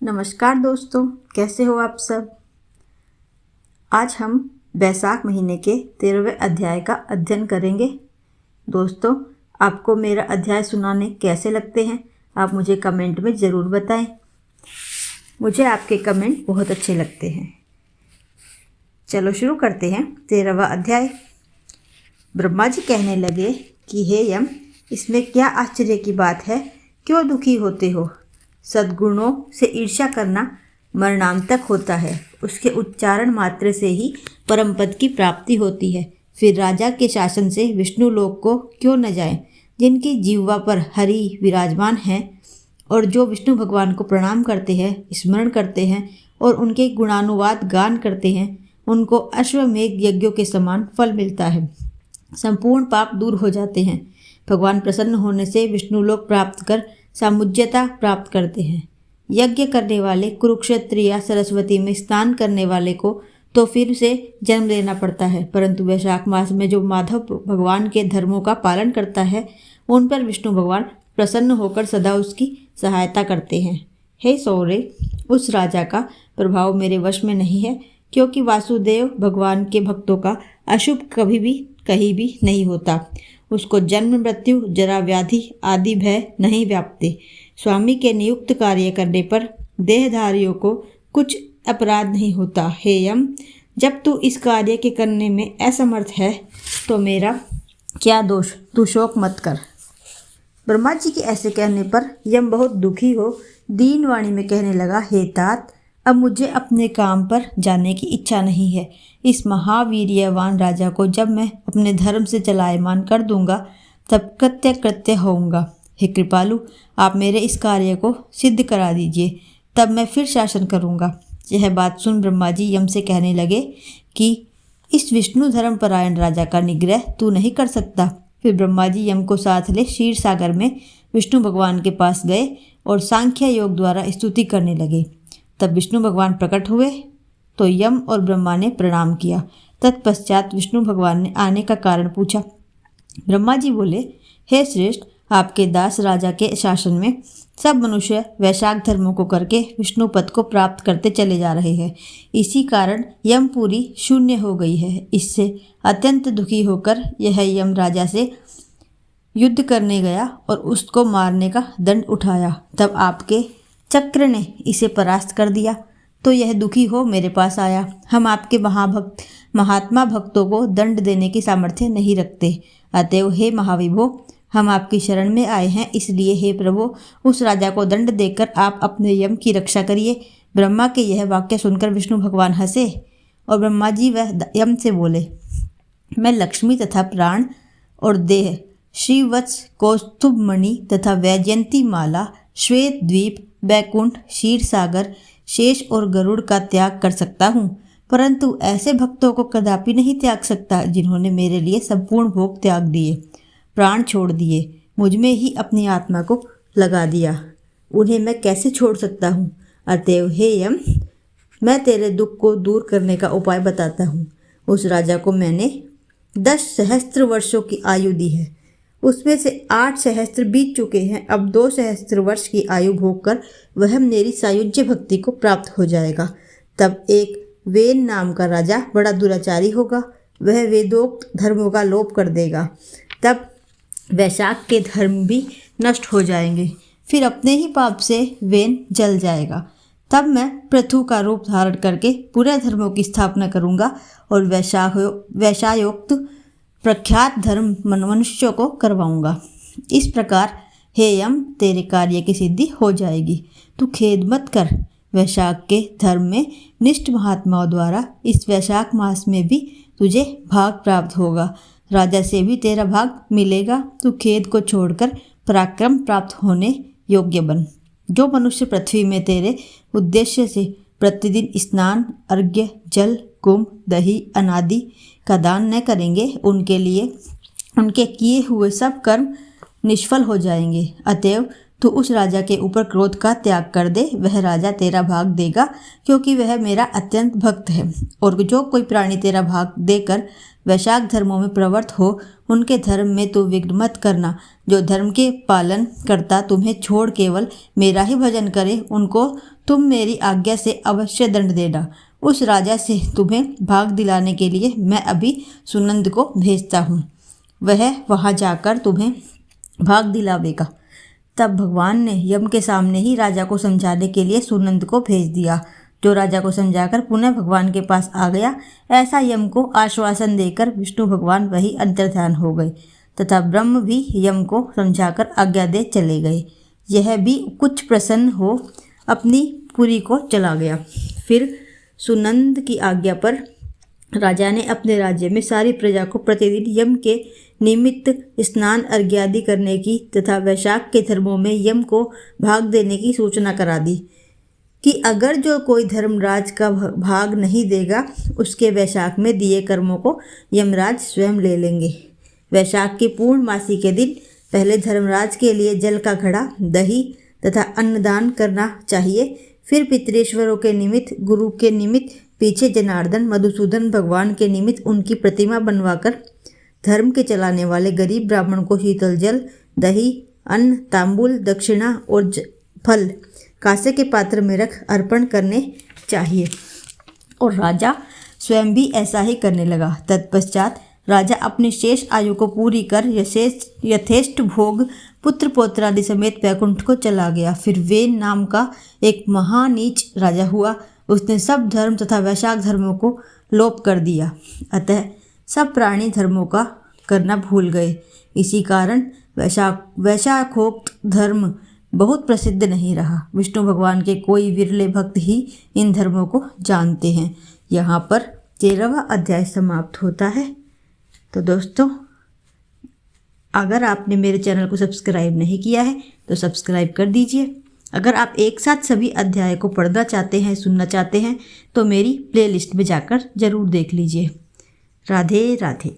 नमस्कार दोस्तों, कैसे हो आप सब। आज हम बैसाख महीने के 13वें अध्याय का अध्ययन करेंगे। दोस्तों, आपको मेरा अध्याय सुनाने कैसे लगते हैं आप मुझे कमेंट में ज़रूर बताएं। मुझे आपके कमेंट बहुत अच्छे लगते हैं। चलो शुरू करते हैं 13वां अध्याय। ब्रह्मा जी कहने लगे कि हे यम, इसमें क्या आश्चर्य की बात है, क्यों दुखी होते हो। सद्गुणों से ईर्ष्या करना मरणांतक होता है। उसके उच्चारण मात्र से ही परम पद की प्राप्ति होती है। फिर राजा के शासन से विष्णु लोक को क्यों न जाएं, जिनकी जिह्वा पर हरि विराजमान हैं और जो विष्णु भगवान को प्रणाम करते हैं, स्मरण करते हैं और उनके गुणानुवाद गान करते हैं, उनको अश्वमेघ यज्ञों के समान फल मिलता है। संपूर्ण पाप दूर हो जाते हैं। भगवान प्रसन्न होने से विष्णु लोक प्राप्त कर सामुज्यता प्राप्त करते हैं। यज्ञ करने वाले कुरुक्षेत्र या सरस्वती में स्नान करने वाले को तो फिर से जन्म लेना पड़ता है, परंतु वैशाख मास में जो माधव भगवान के धर्मों का पालन करता है, उन पर विष्णु भगवान प्रसन्न होकर सदा उसकी सहायता करते हैं। हे सौरे, उस राजा का प्रभाव मेरे वश में नहीं है, क्योंकि वासुदेव भगवान के भक्तों का अशुभ कभी भी कहीं भी नहीं होता। उसको जन्म मृत्यु जरा व्याधि आदि भय नहीं व्यापते। स्वामी के नियुक्त कार्य करने पर देहधारियों को कुछ अपराध नहीं होता। हे यम, जब तू इस कार्य के करने में असमर्थ है तो मेरा क्या दोष, तू शोक मत कर। ब्रह्मा जी के ऐसे कहने पर यम बहुत दुखी हो दीन वाणी में कहने लगा, हे तात, अब मुझे अपने काम पर जाने की इच्छा नहीं है। इस महावीर्यवान राजा को जब मैं अपने धर्म से चलायमान कर दूंगा तब कृत्य कृत्य होऊंगा। हे कृपालु, आप मेरे इस कार्य को सिद्ध करा दीजिए, तब मैं फिर शासन करूंगा। यह बात सुन ब्रह्मा जी यम से कहने लगे कि इस विष्णु धर्मपरायण राजा का निग्रह तू नहीं कर सकता। फिर ब्रह्मा जी यम को साथ ले क्षीर सागर में विष्णु भगवान के पास गए और सांख्य योग द्वारा स्तुति करने लगे। तब विष्णु भगवान प्रकट हुए तो यम और ब्रह्मा ने प्रणाम किया। तत्पश्चात विष्णु भगवान ने आने का कारण पूछा। ब्रह्मा जी बोले, हे श्रेष्ठ, आपके दास राजा के शासन में सब मनुष्य वैशाख धर्मों को करके विष्णु पद को प्राप्त करते चले जा रहे हैं। इसी कारण यमपुरी शून्य हो गई है। इससे अत्यंत दुखी होकर यह यम राजा से युद्ध करने गया और उसको मारने का दंड उठाया। तब आपके चक्र ने इसे परास्त कर दिया तो यह दुखी हो मेरे पास आया। हम आपके महात्मा भक्तों को दंड देने की सामर्थ्य नहीं रखते। अतएव हे महाविभो, हम आपकी शरण में आए हैं, इसलिए हे प्रभु, उस राजा को दंड देकर आप अपने यम की रक्षा करिए। ब्रह्मा के यह वाक्य सुनकर विष्णु भगवान हंसे और ब्रह्मा जी वह यम से बोले, मैं लक्ष्मी तथा प्राण और देह, श्रीवत्स, कौस्तुभ मणि तथा वैजयंती माला, श्वेत द्वीप, बैकुंठ, क्षीर सागर, शेष और गरुड़ का त्याग कर सकता हूँ, परंतु ऐसे भक्तों को कदापि नहीं त्याग सकता जिन्होंने मेरे लिए संपूर्ण भोग त्याग दिए, प्राण छोड़ दिए, मुझ में ही अपनी आत्मा को लगा दिया। उन्हें मैं कैसे छोड़ सकता हूँ। अतएव हे यम, मैं तेरे दुख को दूर करने का उपाय बताता हूँ। उस राजा को मैंने 10 सहस्त्र वर्षों की आयु दी है, उसमें से 8 सहस्त्र बीत चुके हैं। अब 2 सहस्त्र वर्ष की आयु भोग कर वह मेरी सायुज्य भक्ति को प्राप्त हो जाएगा। तब एक वेन नाम का राजा बड़ा दुराचारी होगा, वह वेदोक्त धर्मों का लोप कर देगा। तब वैशाख के धर्म भी नष्ट हो जाएंगे। फिर अपने ही पाप से वेन जल जाएगा। तब मैं पृथु का रूप धारण करके पूरे धर्मों की स्थापना करूंगा और वैशायोक्त प्रख्यात धर्म मनुष्यों को करवाऊंगा। इस प्रकार हे यम, तेरे कार्य की सिद्धि हो जाएगी। तू खेद मत कर। वैशाख के धर्म में निष्ठ महात्माओं द्वारा इस वैशाख मास में भी तुझे भाग प्राप्त होगा। राजा से भी तेरा भाग मिलेगा। तू खेद को छोड़कर पराक्रम प्राप्त होने योग्य बन। जो मनुष्य पृथ्वी में तेरे उद्देश्य से प्रतिदिन स्नान, अर्घ्य, जल, कुंभ, दही, अनादि का दान न करेंगे, उनके लिए उनके किए हुए सब कर्म निष्फल हो जाएंगे। अतएव तो उस राजा के ऊपर क्रोध का त्याग कर दे, वह राजा तेरा भाग देगा, क्योंकि वह मेरा अत्यंत भक्त है। और जो कोई प्राणी तेरा भाग देकर वैशाख धर्मों में प्रवृत्त हो, उनके धर्म में तू विघ्न मत करना। जो धर्म के पालन करता तुम्हें छोड़ केवल मेरा ही भजन करे, उनको तुम मेरी आज्ञा से अवश्य दंड देना। उस राजा से तुम्हें भाग दिलाने के लिए मैं अभी सुनंद को भेजता हूँ, वह वहाँ जाकर तुम्हें भाग दिलावेगा। तब भगवान ने यम के सामने ही राजा को समझाने के लिए सुनंद को भेज दिया, जो राजा को समझाकर पुनः भगवान के पास आ गया। ऐसा यम को आश्वासन देकर विष्णु भगवान वही अंतर्ध्यान हो गए तथा ब्रह्म भी यम को समझाकर आज्ञा दे चले गए। यह भी कुछ प्रसन्न हो अपनी पुरी को चला गया। फिर सुनंद की आज्ञा पर राजा ने अपने राज्य में सारी प्रजा को प्रतिदिन यम के निमित्त स्नान अर्घ्यादि करने की तथा वैशाख के धर्मों में यम को भाग देने की सूचना करा दी कि अगर जो कोई धर्मराज का भाग नहीं देगा, उसके वैशाख में दिए कर्मों को यमराज स्वयं ले लेंगे। वैशाख की पूर्णमासी के दिन पहले धर्मराज के लिए जल का घड़ा, दही तथा अन्नदान करना चाहिए। फिर पितरेश्वरों के निमित्त, गुरु के निमित्त पीछे जनार्दन, मधुसूदन भगवान के निमित्त उनकी प्रतिमा बनवाकर धर्म के चलाने वाले गरीब ब्राह्मण को शीतल जल, दही, अन्न, तांबूल, दक्षिणा और फल कांसे के पात्र में रख अर्पण करने चाहिए। और राजा स्वयं भी ऐसा ही करने लगा। तत्पश्चात राजा अपनी शेष आयु को पूरी कर यथेष्ट भोग पुत्र पौत्रादि समेत वैकुंठ को चला गया। फिर वेन नाम का एक महानीच राजा हुआ। उसने सब धर्म तथा वैशाख धर्मों को लोप कर दिया, अतः सब प्राणी धर्मों का करना भूल गए। इसी कारण वैशाखोक्त धर्म बहुत प्रसिद्ध नहीं रहा। विष्णु भगवान के कोई विरले भक्त ही इन धर्मों को जानते हैं। यहाँ पर 13वां अध्याय समाप्त होता है। तो दोस्तों, अगर आपने मेरे चैनल को सब्सक्राइब नहीं किया है तो सब्सक्राइब कर दीजिए। अगर आप एक साथ सभी अध्याय को पढ़ना चाहते हैं, सुनना चाहते हैं, तो मेरी प्लेलिस्ट में जाकर ज़रूर देख लीजिए। राधे राधे।